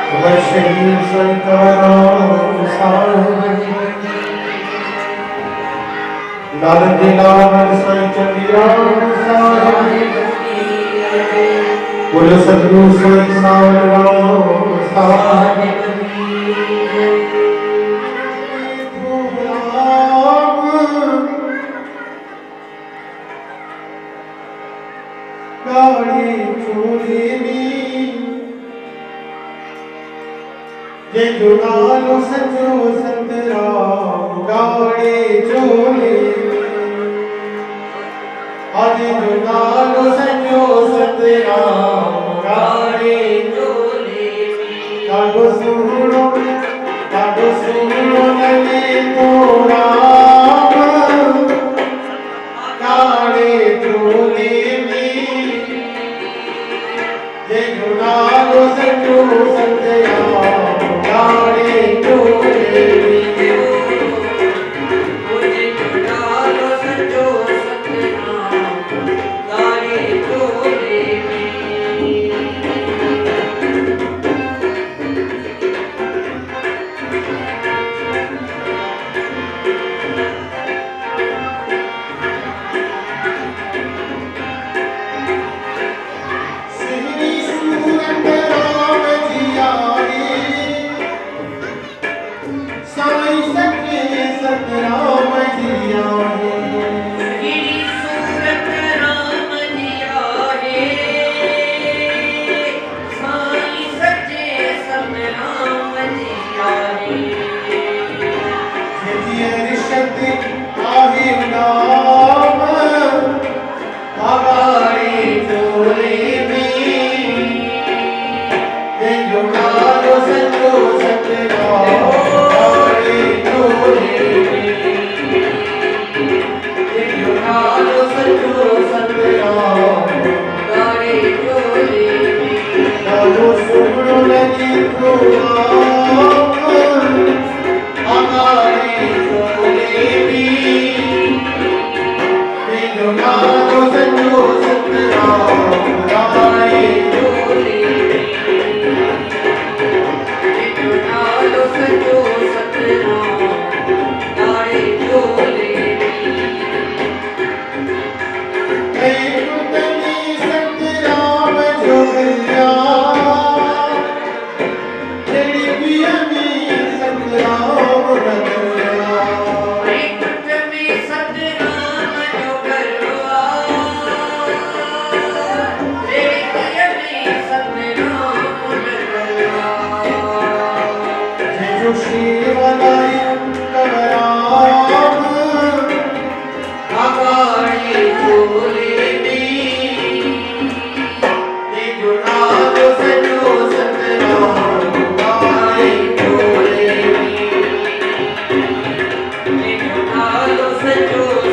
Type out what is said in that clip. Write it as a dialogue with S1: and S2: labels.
S1: वशही संतराम साई लाल दिलावर साई चंदिराम साई कुल सदगुरु साई सावराम साई गाड़ी चोरी जे जुगालो सचो सतराम गाड़ी चोली आदि जुगालो सचो सतराम गाड़ी चोली काडो सुनो नले तो राम गाड़ी चोली जे जुगालो सचो सतराम Senhor.